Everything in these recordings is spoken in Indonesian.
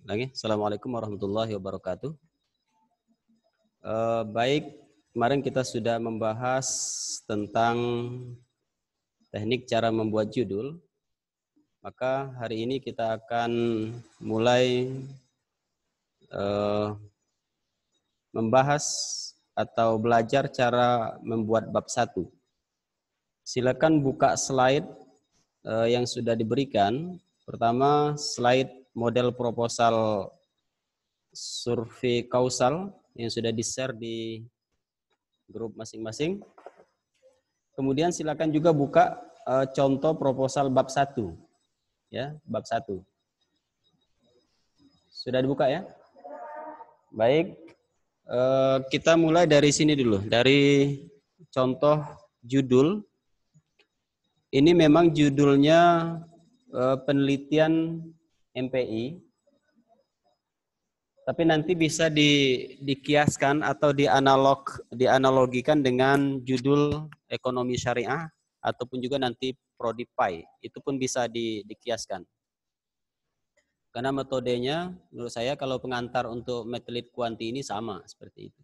lagi. Assalamualaikum warahmatullahi wabarakatuh. Baik, kemarin kita sudah membahas tentang teknik cara membuat judul. Maka hari ini kita akan mulai membahas atau belajar cara membuat bab 1. Silakan buka slide yang sudah diberikan. Pertama, slide model proposal survei kausal yang sudah di-share di grup masing-masing. Kemudian silakan juga buka contoh proposal bab 1. Ya, bab 1. Sudah dibuka ya? Baik. Kita mulai dari sini dulu, dari contoh judul. Ini memang judulnya penelitian MPI, tapi nanti bisa dikiaskan atau dianalogikan dengan judul ekonomi syariah ataupun juga nanti prodi PAI. Itu pun bisa dikiaskan. Karena metodenya menurut saya kalau pengantar untuk Matlit Kuanti ini sama seperti itu.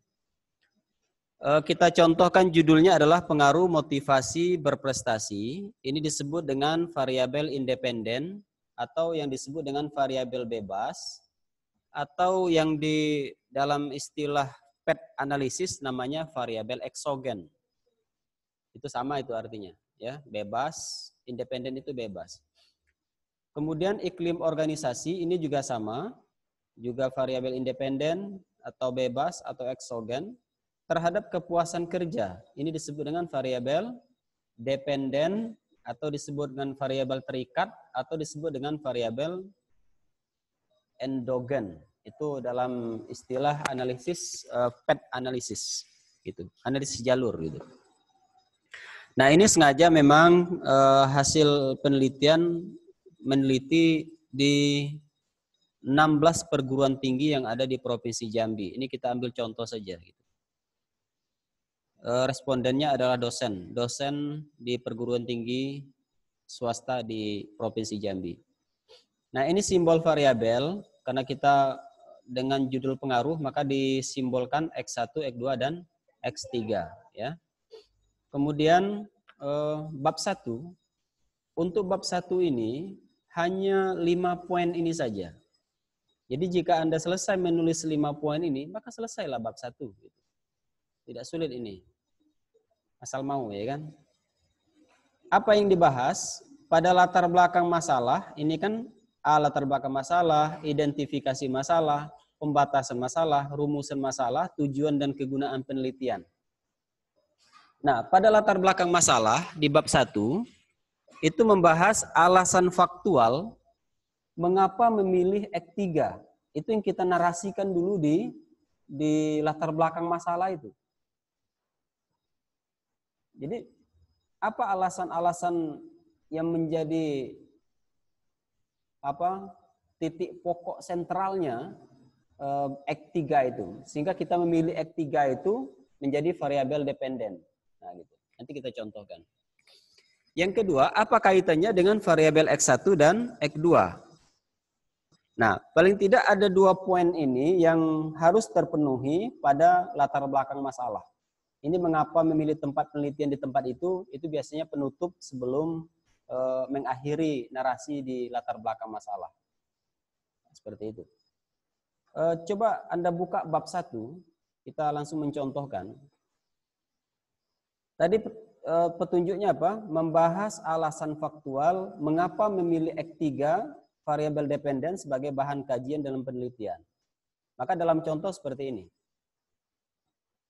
Kita contohkan judulnya adalah pengaruh motivasi berprestasi. Ini disebut dengan variabel independen atau yang disebut dengan variabel bebas atau yang di dalam istilah PET analisis namanya variabel eksogen. Itu sama itu artinya, ya, bebas, independen itu bebas. Kemudian iklim organisasi ini juga sama, juga variabel independen atau bebas atau eksogen. Terhadap kepuasan kerja, ini disebut dengan variabel dependen atau disebut dengan variabel terikat atau disebut dengan variabel endogen. Itu dalam istilah analisis PET analisis gitu, analisis jalur gitu. Nah, ini sengaja memang hasil penelitian meneliti di 16 perguruan tinggi yang ada di Provinsi Jambi. Ini kita ambil contoh saja gitu. Respondennya adalah dosen di perguruan tinggi swasta di Provinsi Jambi. Nah, ini simbol variabel karena kita dengan judul pengaruh maka disimbolkan X1, X2 dan X3 ya. Kemudian bab 1, untuk bab 1 ini hanya 5 poin ini saja. Jadi jika Anda selesai menulis 5 poin ini, maka selesailah bab 1 gitu. Tidak sulit ini. Asal mau, ya kan? Apa yang dibahas pada latar belakang masalah, ini kan latar belakang masalah, identifikasi masalah, pembatasan masalah, rumusan masalah, tujuan dan kegunaan penelitian. Nah, pada latar belakang masalah di bab 1 itu membahas alasan faktual mengapa memilih X3. Itu yang kita narasikan dulu di latar belakang masalah itu. Jadi apa alasan-alasan yang menjadi titik pokok sentralnya X3 itu, sehingga kita memilih X3 itu menjadi variabel dependen. Nah, gitu. Nanti kita contohkan. Yang kedua, apa kaitannya dengan variabel X1 dan X2? Nah, paling tidak ada 2 poin ini yang harus terpenuhi pada latar belakang masalah. Ini mengapa memilih tempat penelitian di tempat itu biasanya penutup sebelum mengakhiri narasi di latar belakang masalah. Seperti itu. Coba Anda buka bab 1, kita langsung mencontohkan. Tadi petunjuknya apa? Membahas alasan faktual mengapa memilih X3 variabel dependen sebagai bahan kajian dalam penelitian. Maka dalam contoh seperti ini.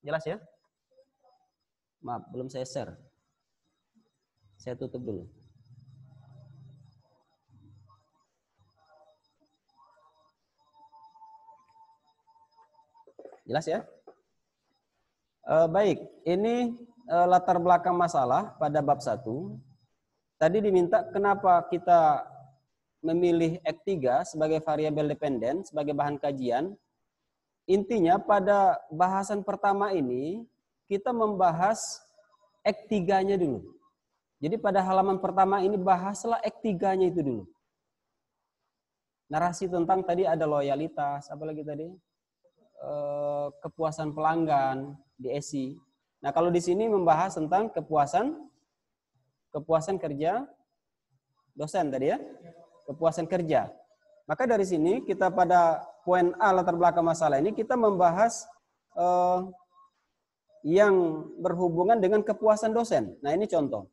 Jelas ya? Maaf, belum saya share. Saya tutup dulu. Jelas ya? Baik, ini latar belakang masalah pada bab 1. Tadi diminta kenapa kita memilih X3 sebagai variabel dependen, sebagai bahan kajian. Intinya pada bahasan pertama ini, kita membahas X3-nya dulu. Jadi pada halaman pertama ini bahaslah X3-nya itu dulu. narasi tentang tadi ada loyalitas, apalagi tadi kepuasan pelanggan di ESI. Nah, kalau di sini membahas tentang kepuasan kerja dosen tadi ya, kepuasan kerja. Maka dari sini kita pada poin A latar belakang masalah ini kita membahas yang berhubungan dengan kepuasan dosen. Nah, ini contoh.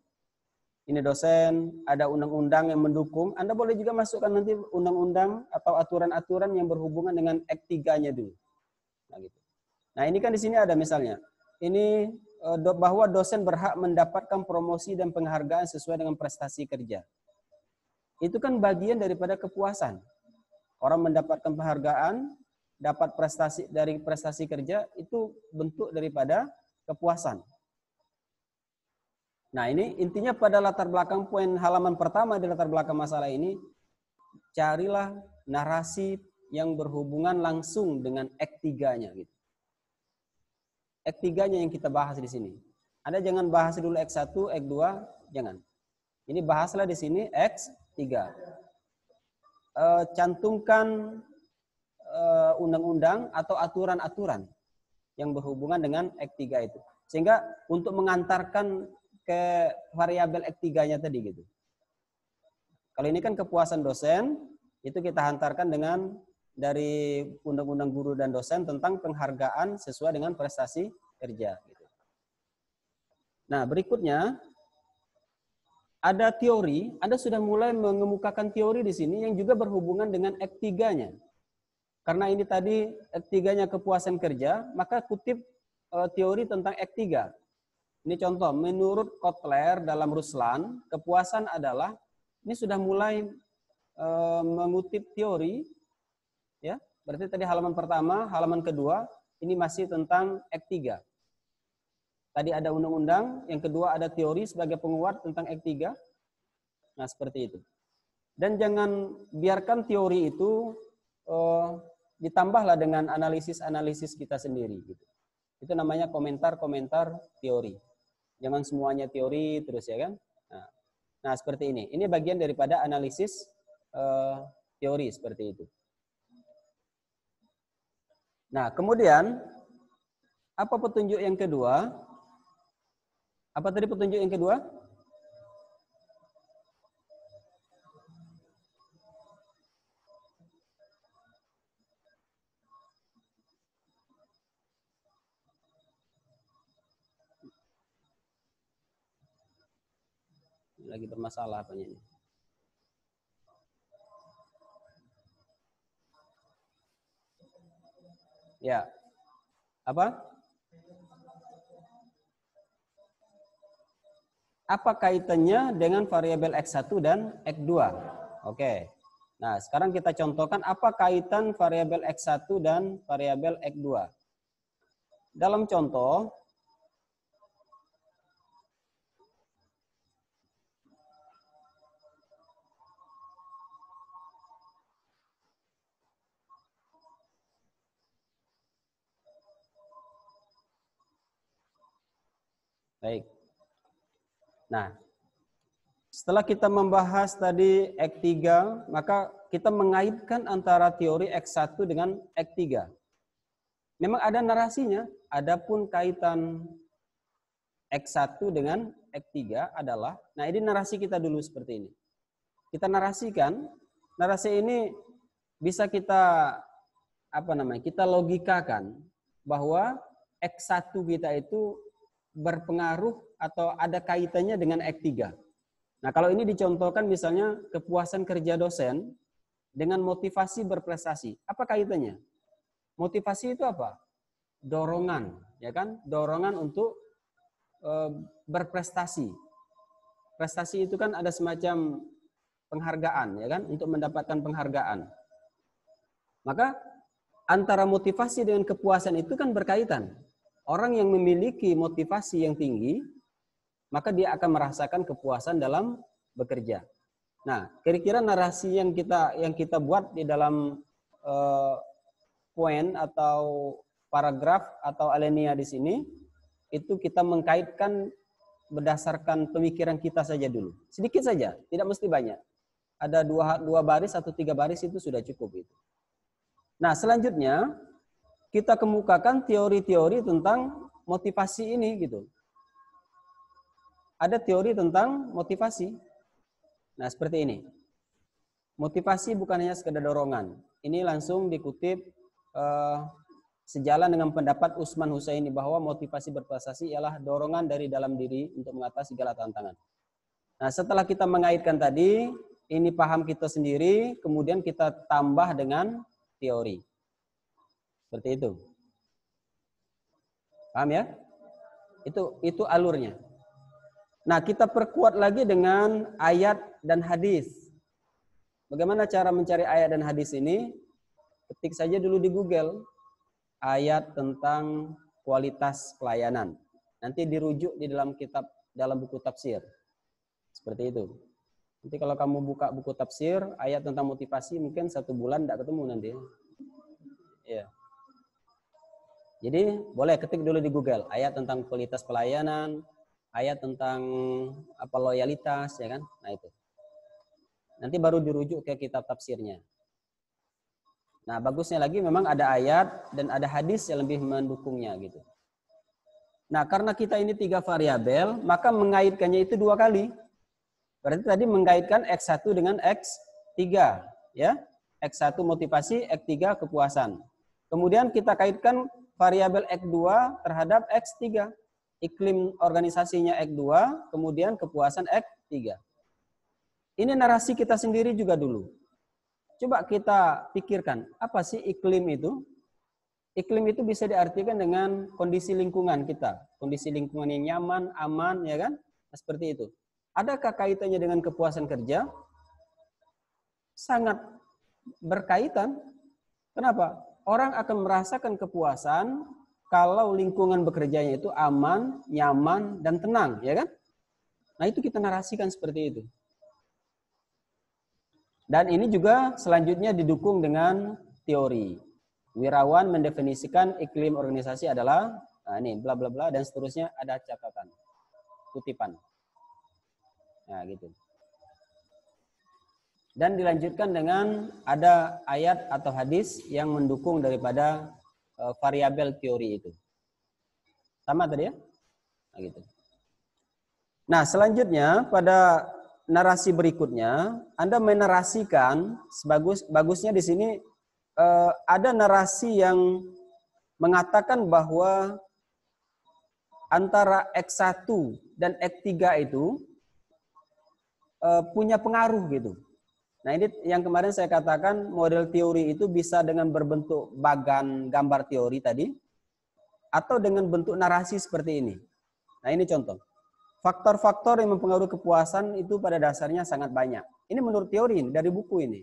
Ini dosen, ada undang-undang yang mendukung. Anda boleh juga masukkan nanti undang-undang atau aturan-aturan yang berhubungan dengan Act 3-nya dulu. Nah, gitu. Nah, ini kan di sini ada misalnya. Ini bahwa dosen berhak mendapatkan promosi dan penghargaan sesuai dengan prestasi kerja. Itu kan bagian daripada kepuasan. Orang mendapatkan penghargaan, dapat prestasi dari prestasi kerja, itu bentuk daripada kepuasan. Nah, ini intinya pada latar belakang poin halaman pertama di latar belakang masalah ini, carilah narasi yang berhubungan langsung dengan Act 3-nya gitu. Act 3-nya yang kita bahas di sini. Anda jangan bahas dulu Act 1, Act 2, jangan. Ini bahaslah di sini Act 3. Cantumkan undang-undang atau aturan-aturan yang berhubungan dengan Act 3 itu. Sehingga untuk mengantarkan ke variabel Act 3-nya tadi gitu. Kalau ini kan kepuasan dosen, itu kita hantarkan dengan dari Undang-Undang Guru dan Dosen tentang penghargaan sesuai dengan prestasi kerja. Gitu. Nah, berikutnya ada teori. Anda sudah mulai mengemukakan teori di sini yang juga berhubungan dengan Act 3-nya. Karena ini tadi Act 3-nya kepuasan kerja, maka kutip teori tentang Act 3. Ini contoh, menurut Kotler dalam Ruslan, kepuasan adalah, ini sudah mulai mengutip teori, ya. Berarti tadi halaman pertama, halaman kedua, ini masih tentang Act 3. Tadi ada undang-undang, yang kedua ada teori sebagai penguat tentang Act 3. Nah, seperti itu. Dan jangan biarkan teori itu ditambahlah dengan analisis-analisis kita sendiri. Gitu. Itu namanya komentar-komentar teori. Jangan semuanya teori terus ya kan. Nah, seperti ini. Ini bagian daripada analisis teori seperti itu. Nah, kemudian apa petunjuk yang kedua? Apa tadi petunjuk yang kedua? Lagi bermasalah apanya ini? Ya. Apa? Apa kaitannya dengan variabel X1 dan X2? Oke. Nah, sekarang kita contohkan apa kaitan variabel X1 dan variabel X2. Dalam contoh, baik. Nah, setelah kita membahas tadi Act 3, maka kita mengaitkan antara teori X1 dengan Act 3. Memang ada narasinya, adapun kaitan X1 dengan Act 3 adalah, nah ini narasi kita dulu seperti ini. Kita narasikan, narasi ini bisa kita kita logikakan bahwa X1 kita itu berpengaruh atau ada kaitannya dengan Act 3. Nah, kalau ini dicontohkan misalnya kepuasan kerja dosen dengan motivasi berprestasi. Apa kaitannya? Motivasi itu apa? Dorongan, ya kan? Dorongan untuk berprestasi. Prestasi itu kan ada semacam penghargaan, ya kan? Untuk mendapatkan penghargaan. Maka antara motivasi dengan kepuasan itu kan berkaitan. Orang yang memiliki motivasi yang tinggi, maka dia akan merasakan kepuasan dalam bekerja. Nah, kira-kira narasi yang kita buat di dalam poin atau paragraf atau alinea di sini, itu kita mengkaitkan berdasarkan pemikiran kita saja dulu. Sedikit saja, tidak mesti banyak. ada dua baris atau 3 baris itu sudah cukup itu. Nah, selanjutnya kita kemukakan teori-teori tentang motivasi ini gitu. Ada teori tentang motivasi. Nah, seperti ini. Motivasi bukan hanya sekedar dorongan. Ini langsung dikutip sejalan dengan pendapat Utsman Husaini bahwa motivasi berprestasi ialah dorongan dari dalam diri untuk mengatasi segala tantangan. Nah, setelah kita mengaitkan tadi, ini paham kita sendiri, kemudian kita tambah dengan teori. Seperti itu. Paham ya? Itu alurnya. Nah, kita perkuat lagi dengan ayat dan hadis. Bagaimana cara mencari ayat dan hadis ini? Ketik saja dulu di Google ayat tentang kualitas pelayanan. Nanti dirujuk di dalam buku tafsir. Seperti itu. Nanti kalau kamu buka buku tafsir, ayat tentang motivasi mungkin 1 bulan tidak ketemu nanti. Ya. Jadi boleh ketik dulu di Google ayat tentang kualitas pelayanan, ayat tentang loyalitas, ya kan? Nah itu. Nanti baru dirujuk ke kitab tafsirnya. Nah, bagusnya lagi memang ada ayat dan ada hadis yang lebih mendukungnya gitu. Nah, karena kita ini 3 variabel, maka mengaitkannya itu 2 kali. Berarti tadi mengaitkan X1 dengan X3, ya. X1 motivasi, X3 kepuasan. Kemudian kita kaitkan variabel X2 terhadap X3. Iklim organisasinya X2, kemudian kepuasan X3. Ini narasi kita sendiri juga dulu. Coba kita pikirkan, apa sih iklim itu? Iklim itu bisa diartikan dengan kondisi lingkungan kita. Kondisi lingkungan yang nyaman, aman, ya kan? Nah, seperti itu. Adakah kaitannya dengan kepuasan kerja? Sangat berkaitan. Kenapa? Orang akan merasakan kepuasan kalau lingkungan bekerjanya itu aman, nyaman, dan tenang, ya kan? Nah, itu kita narasikan seperti itu. Dan ini juga selanjutnya didukung dengan teori. Wirawan mendefinisikan iklim organisasi adalah, nah ini bla bla bla dan seterusnya, ada catatan, kutipan. Nah gitu. Dan dilanjutkan dengan ada ayat atau hadis yang mendukung daripada variabel teori itu. Sama tadi ya? Nah gitu. Nah selanjutnya pada narasi berikutnya, Anda menarasikan bagusnya di sini ada narasi yang mengatakan bahwa antara X1 dan X3 itu punya pengaruh gitu. Nah, ini yang kemarin saya katakan model teori itu bisa dengan berbentuk bagan gambar teori tadi atau dengan bentuk narasi seperti ini. Nah, ini contoh. Faktor-faktor yang mempengaruhi kepuasan itu pada dasarnya sangat banyak. Ini menurut teori ini, dari buku ini.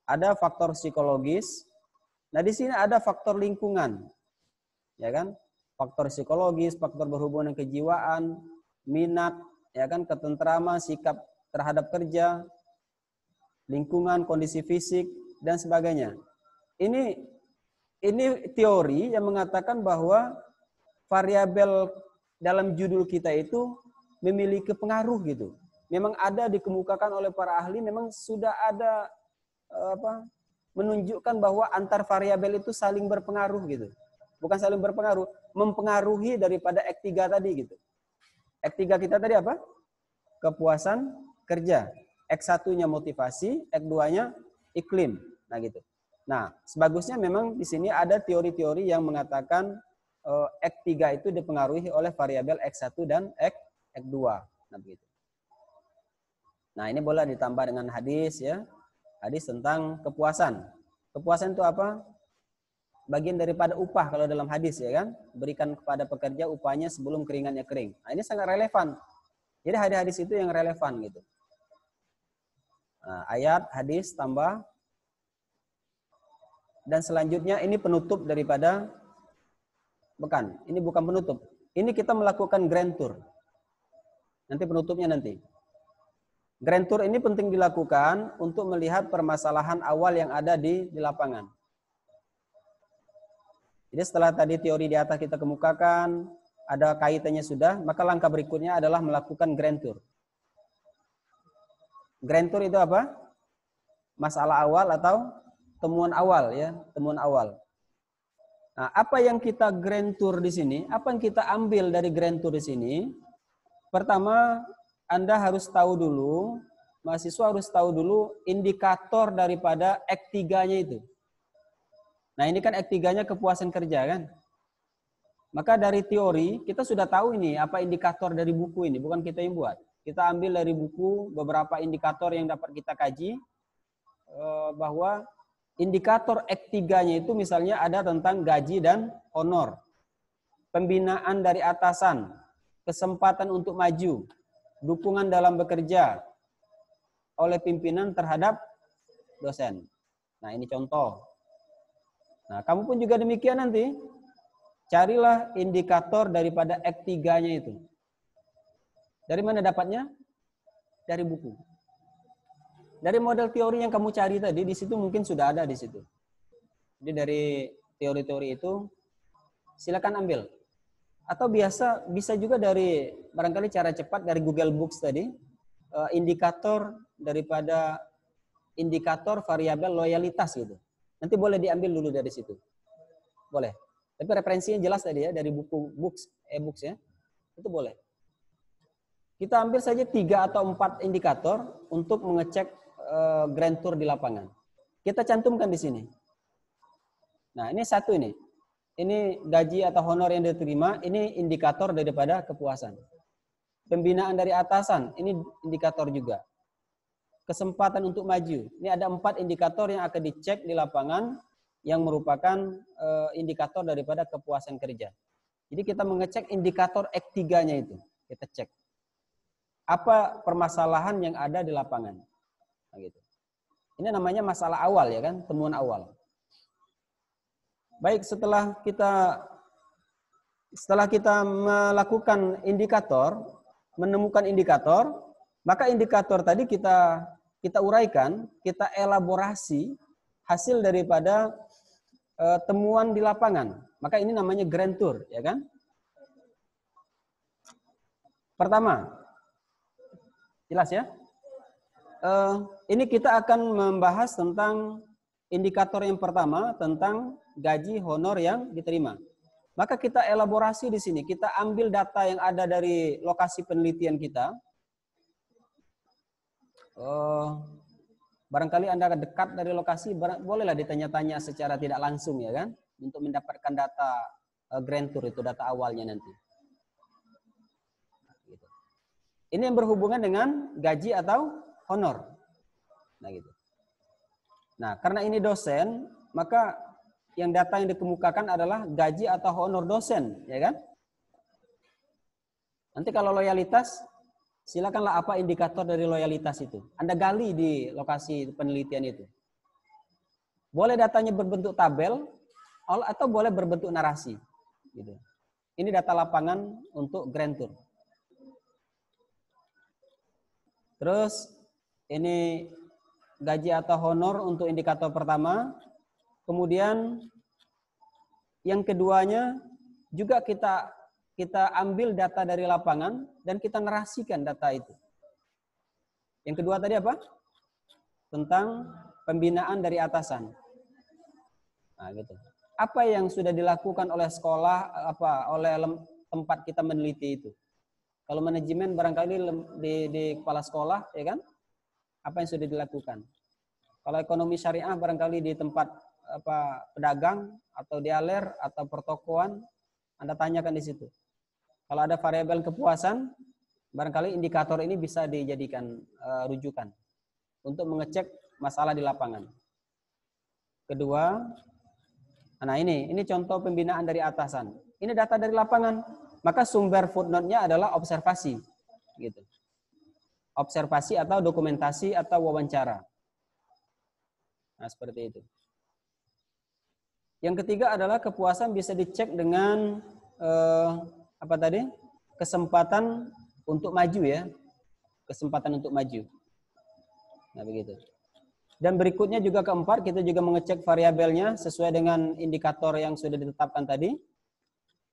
Ada faktor psikologis. Nah, di sini ada faktor lingkungan. Ya kan? Faktor psikologis, faktor berhubungan dengan kejiwaan, minat, ya kan, ketentraman, sikap terhadap kerja, lingkungan, kondisi fisik dan sebagainya. Ini teori yang mengatakan bahwa variabel dalam judul kita itu memiliki pengaruh gitu. Memang ada dikemukakan oleh para ahli, memang sudah ada menunjukkan bahwa antar variabel itu saling berpengaruh gitu. Bukan saling berpengaruh, mempengaruhi daripada X3 tadi gitu. X3 kita tadi apa? Kepuasan kerja. X1-nya motivasi, X2-nya iklim. Nah gitu. Nah, sebagusnya memang di sini ada teori-teori yang mengatakan X3 itu dipengaruhi oleh variabel X1 dan X2. Nah, begitu. Nah, ini boleh ditambah dengan hadis ya. Hadis tentang kepuasan. Kepuasan itu apa? Bagian daripada upah kalau dalam hadis ya kan. Berikan kepada pekerja upahnya sebelum keringatnya kering. Nah, ini sangat relevan. Jadi hadis-hadis itu yang relevan gitu. Nah, ayat, hadis tambah. Dan selanjutnya ini penutup daripada ini bukan penutup. Ini kita melakukan grand tour. Nanti penutupnya nanti. Grand tour ini penting dilakukan untuk melihat permasalahan awal yang ada di lapangan. Jadi setelah tadi teori di atas kita kemukakan, ada kaitannya sudah, maka langkah berikutnya adalah melakukan grand tour. Grand tour itu apa? Masalah awal atau temuan awal ya, temuan awal. Nah, apa yang kita grand tour di sini? Apa yang kita ambil dari grand tour di sini? Pertama, Anda harus tahu dulu, mahasiswa harus tahu dulu indikator daripada X3-nya itu. Nah, ini kan X3-nya kepuasan kerja kan? Maka dari teori, kita sudah tahu ini apa indikator dari buku ini, bukan kita yang buat. Kita ambil dari buku beberapa indikator yang dapat kita kaji, bahwa indikator X3-nya itu misalnya ada tentang gaji dan honor, pembinaan dari atasan, kesempatan untuk maju, dukungan dalam bekerja oleh pimpinan terhadap dosen. Nah, ini contoh. Nah, kamu pun juga demikian nanti. Carilah indikator daripada X3-nya itu. Dari mana dapatnya? Dari buku. Dari model teori yang kamu cari tadi, di situ mungkin sudah ada di situ. Jadi dari teori-teori itu silakan ambil. Atau bisa juga dari barangkali cara cepat dari Google Books tadi, indikator daripada indikator variabel loyalitas gitu. Nanti boleh diambil dulu dari situ. Boleh. Tapi referensinya jelas tadi ya, dari buku e-books ya. Itu boleh. Kita ambil saja 3 atau 4 indikator untuk mengecek grand tour di lapangan. Kita cantumkan di sini. Nah, ini satu ini. Ini gaji atau honor yang diterima, ini indikator daripada kepuasan. Pembinaan dari atasan, ini indikator juga. Kesempatan untuk maju. Ini ada 4 indikator yang akan dicek di lapangan yang merupakan indikator daripada kepuasan kerja. Jadi kita mengecek indikator X3-nya itu. Kita cek. Apa permasalahan yang ada di lapangan. Nah, gitu. Ini namanya masalah awal ya kan, temuan awal. Baik, setelah kita melakukan indikator, menemukan indikator, maka indikator tadi kita uraikan, kita elaborasi hasil daripada temuan di lapangan. Maka ini namanya grand tour, ya kan? Pertama, jelas ya? Ini kita akan membahas tentang indikator yang pertama tentang gaji honor yang diterima. Maka kita elaborasi di sini, kita ambil data yang ada dari lokasi penelitian kita. Barangkali Anda dekat dari lokasi, bolehlah ditanya-tanya secara tidak langsung ya kan, untuk mendapatkan data grand tour itu, data awalnya nanti. Ini yang berhubungan dengan gaji atau honor. Nah gitu. Nah, karena ini dosen, maka yang data yang dikemukakan adalah gaji atau honor dosen, ya kan? Nanti kalau loyalitas, silakanlah apa indikator dari loyalitas itu. Anda gali di lokasi penelitian itu. Boleh datanya berbentuk tabel atau boleh berbentuk narasi. Gitu. Ini data lapangan untuk grand tour. Terus ini gaji atau honor untuk indikator pertama. Kemudian yang keduanya juga kita ambil data dari lapangan dan kita narasikan data itu. Yang kedua tadi apa? Tentang pembinaan dari atasan. Nah, gitu. Apa yang sudah dilakukan oleh sekolah, oleh tempat kita meneliti itu? Kalau manajemen barangkali di kepala sekolah, ya kan? Apa yang sudah dilakukan? Kalau ekonomi syariah barangkali di tempat pedagang atau di aler atau pertokoan, Anda tanyakan di situ. Kalau ada variabel kepuasan, barangkali indikator ini bisa dijadikan rujukan untuk mengecek masalah di lapangan. Kedua, nah ini contoh pembinaan dari atasan. Ini data dari lapangan. Maka sumber footnote-nya adalah observasi, gitu. Observasi atau dokumentasi atau wawancara. Nah, seperti itu. Yang ketiga adalah kepuasan bisa dicek dengan kesempatan untuk maju ya. Kesempatan untuk maju. Nah, begitu. Dan berikutnya juga keempat, kita juga mengecek variabelnya sesuai dengan indikator yang sudah ditetapkan tadi.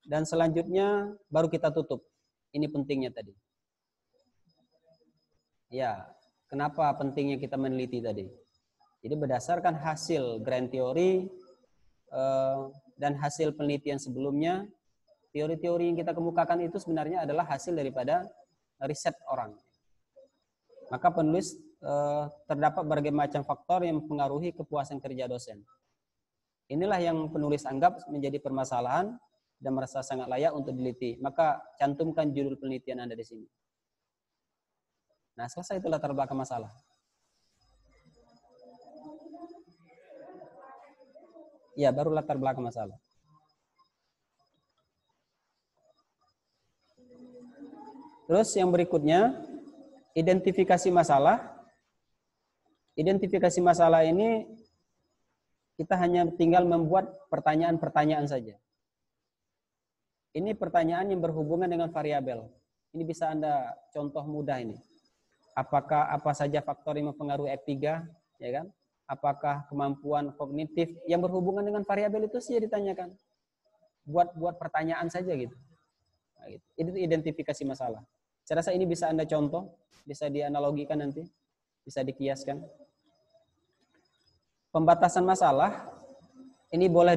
Dan selanjutnya baru kita tutup. Ini pentingnya tadi. Ya, kenapa pentingnya kita meneliti tadi. Jadi berdasarkan hasil grand theory dan hasil penelitian sebelumnya, teori-teori yang kita kemukakan itu sebenarnya adalah hasil daripada riset orang. Maka penulis terdapat berbagai macam faktor yang mempengaruhi kepuasan kerja dosen. Inilah yang penulis anggap menjadi permasalahan dan merasa sangat layak untuk diliti. Maka cantumkan judul penelitian Anda di sini. Nah, selesai itu latar belakang masalah. Ya, baru latar belakang masalah. Terus yang berikutnya, identifikasi masalah. Identifikasi masalah ini kita hanya tinggal membuat pertanyaan-pertanyaan saja. Ini pertanyaan yang berhubungan dengan variabel. Ini bisa Anda contoh mudah ini. Apakah apa saja faktor yang mempengaruhi F3, ya kan? Apakah kemampuan kognitif yang berhubungan dengan variabel itu sih ditanyakan. Buat pertanyaan saja gitu. Nah, gitu. Itu identifikasi masalah. Saya rasa ini bisa Anda contoh, bisa dianalogikan nanti, bisa dikiaskan. Pembatasan masalah ini boleh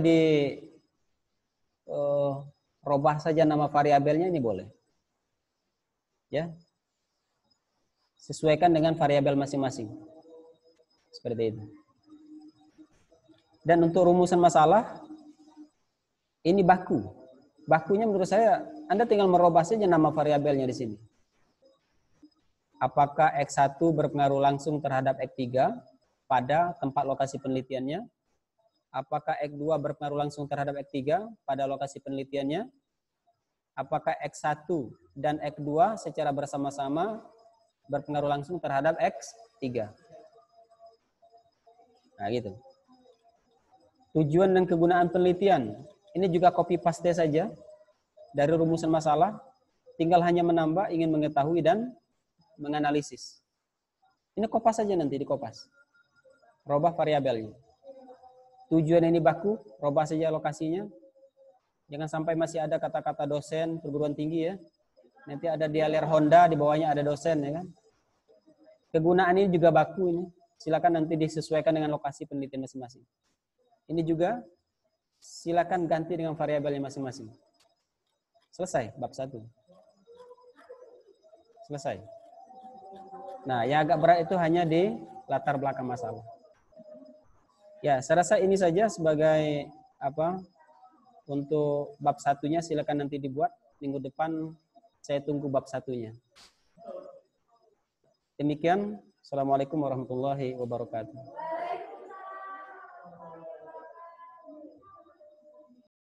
rubah saja nama variabelnya, ini boleh. Ya. Sesuaikan dengan variabel masing-masing. Seperti itu. Dan untuk rumusan masalah ini baku. Bakunya menurut saya Anda tinggal merubah saja nama variabelnya di sini. Apakah X1 berpengaruh langsung terhadap X3 pada tempat lokasi penelitiannya? Apakah X2 berpengaruh langsung terhadap X3 pada lokasi penelitiannya? Apakah X1 dan X2 secara bersama-sama berpengaruh langsung terhadap X3? Nah, gitu. Tujuan dan kegunaan penelitian. Ini juga copy paste saja dari rumusan masalah. Tinggal hanya menambah, ingin mengetahui dan menganalisis. Ini kopas saja nanti, dikopas. Robah variabelnya. Tujuan ini baku, robah saja lokasinya. Jangan sampai masih ada kata-kata dosen perguruan tinggi ya. Nanti ada dialer Honda, di bawahnya ada dosen ya kan. Kegunaan ini juga baku ini. Silakan nanti disesuaikan dengan lokasi penelitian masing-masing. Ini juga silakan ganti dengan variabelnya masing-masing. Selesai bab 1. Selesai. Nah, yang agak berat itu hanya di latar belakang masalah. Ya, saya rasa ini saja sebagai untuk bab 1-nya silakan nanti dibuat. Minggu depan saya tunggu bab 1-nya. Demikian. Assalamualaikum warahmatullahi wabarakatuh.